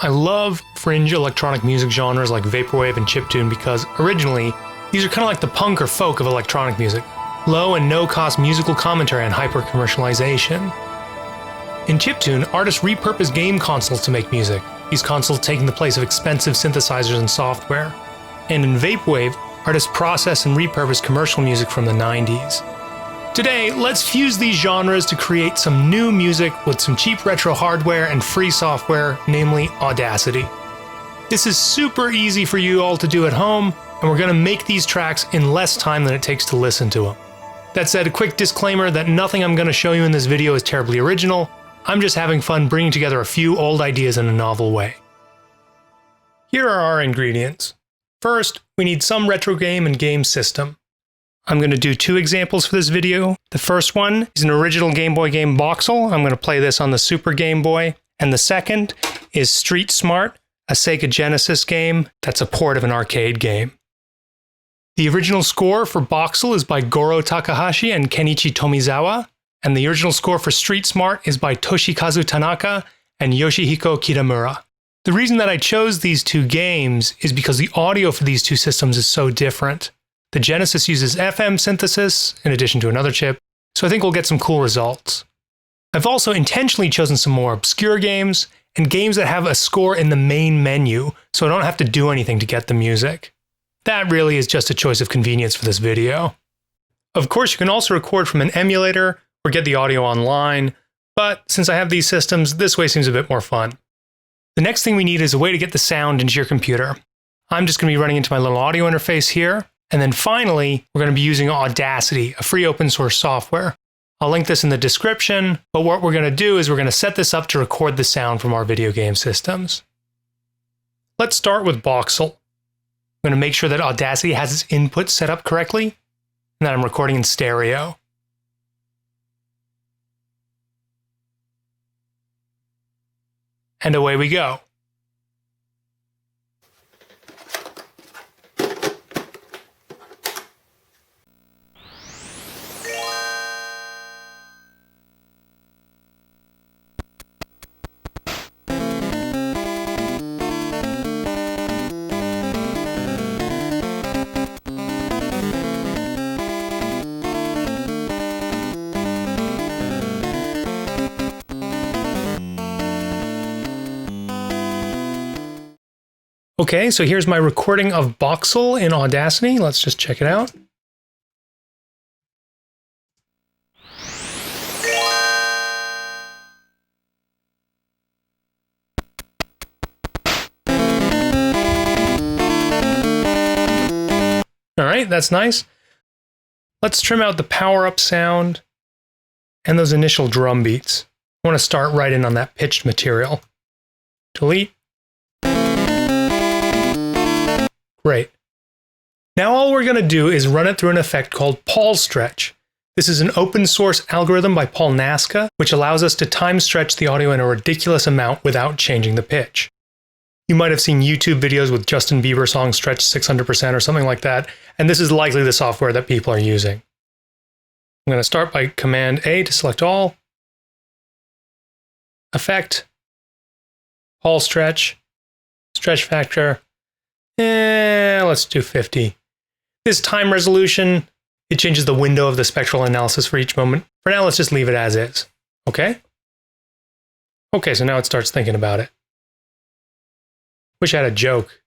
I love fringe electronic music genres like Vaporwave and Chiptune because, originally, these are kind of like the punk or folk of electronic music. Low and no-cost musical commentary and hyper-commercialization. In Chiptune, artists repurpose game consoles to make music, these consoles taking the place of expensive synthesizers and software. And in Vaporwave, artists process and repurpose commercial music from the 90s. Today, let's fuse these genres to create some new music with some cheap retro hardware and free software, namely Audacity. This is super easy for you all to do at home, and we're going to make these tracks in less time than it takes to listen to them. That said, a quick disclaimer that nothing I'm going to show you in this video is terribly original. I'm just having fun bringing together a few old ideas in a novel way. Here are our ingredients. First, we need some retro game and game system. I'm going to do two examples for this video. The first one is an original Game Boy game, Boxxle. I'm going to play this on the Super Game Boy. And the second is Street Smart, a Sega Genesis game that's a port of an arcade game. The original score for Boxxle is by Goro Takahashi and Kenichi Tomizawa, and the original score for Street Smart is by Toshikazu Tanaka and Yoshihiko Kitamura. The reason that I chose these two games is because the audio for these two systems is so different. The Genesis uses FM synthesis in addition to another chip, so I think we'll get some cool results. I've also intentionally chosen some more obscure games and games that have a score in the main menu, so I don't have to do anything to get the music. That really is just a choice of convenience for this video. Of course, you can also record from an emulator or get the audio online, but since I have these systems, this way seems a bit more fun. The next thing we need is a way to get the sound into your computer. I'm just going to be running into my little audio interface here. And then finally, we're going to be using Audacity, a free open source software. I'll link this in the description, but what we're going to do is we're going to set this up to record the sound from our video game systems. Let's start with Boxxle. I'm going to make sure that Audacity has its input set up correctly, and that I'm recording in stereo. And away we go. Okay, so here's my recording of Boxxle in Audacity. Let's just check it out. All right, that's nice. Let's trim out the power-up sound and those initial drum beats. I want to start right in on that pitched material. Delete. Great. Now all we're going to do is run it through an effect called PaulStretch. This is an open source algorithm by Paul Naska, which allows us to time stretch the audio in a ridiculous amount without changing the pitch. You might have seen YouTube videos with Justin Bieber songs stretched 600% or something like that, and this is likely the software that people are using. I'm going to start by Command A to select all. Effect. PaulStretch. Stretch factor. Let's do 50. This time resolution, it changes the window of the spectral analysis for each moment. For now, let's just leave it as is. Okay? Okay, so now it starts thinking about it. Wish I had a joke.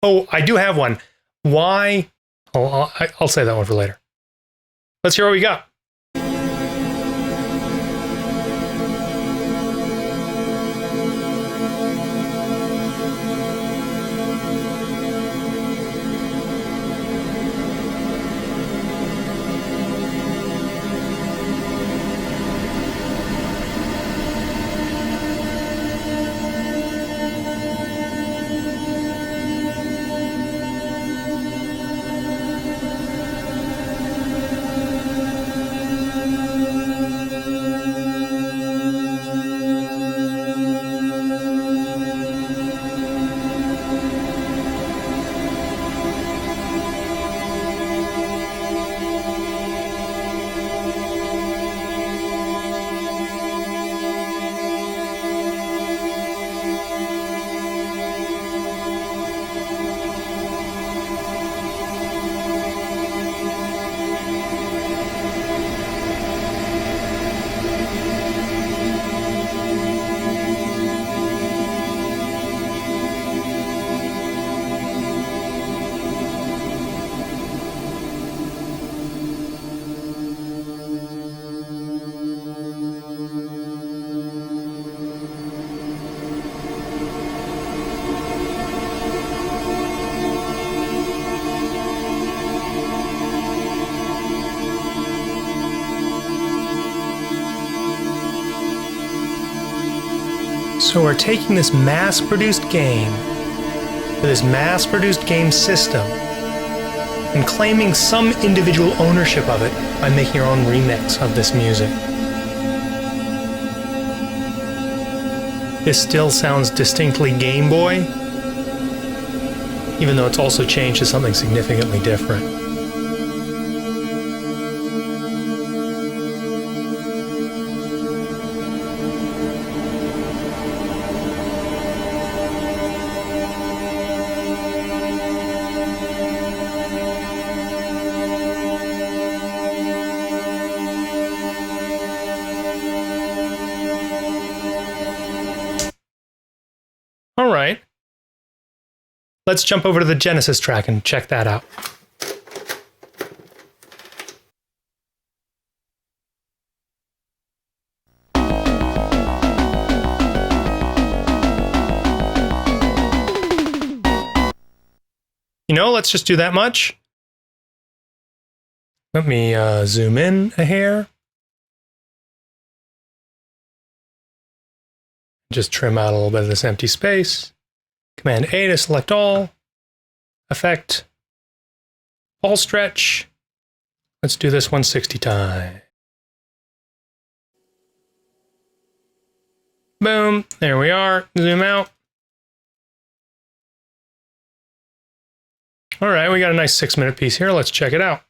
Oh, I do have one. Why? Oh, I'll save that one for later. Let's hear what we got. So we're taking this mass-produced game, this mass-produced game system, and claiming some individual ownership of it by making our own remix of this music. This still sounds distinctly Gameboy, even though it's also changed to something significantly different. All right, let's jump over to the Genesis track and check that out. You know, let's just do that much. Let me zoom in a hair. Just trim out a little bit of this empty space. Command A to select all. Effect. PaulStretch. Let's do this 160 times. Boom. There we are. Zoom out. All right, we got a nice 6-minute piece here. Let's check it out.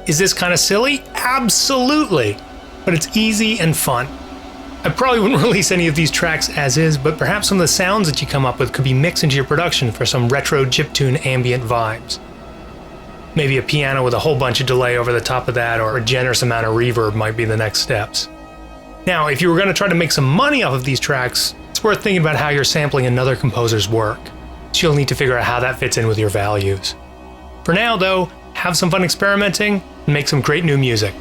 Is this kind of silly? Absolutely. But it's easy and fun. I probably wouldn't release any of these tracks as is, but perhaps some of the sounds that you come up with could be mixed into your production for some retro chiptune ambient vibes. Maybe a piano with a whole bunch of delay over the top of that, or a generous amount of reverb might be the next steps. Now, if you were going to try to make some money off of these tracks, it's worth thinking about how you're sampling another composer's work. So you'll need to figure out how that fits in with your values. For now, though, have some fun experimenting and make some great new music.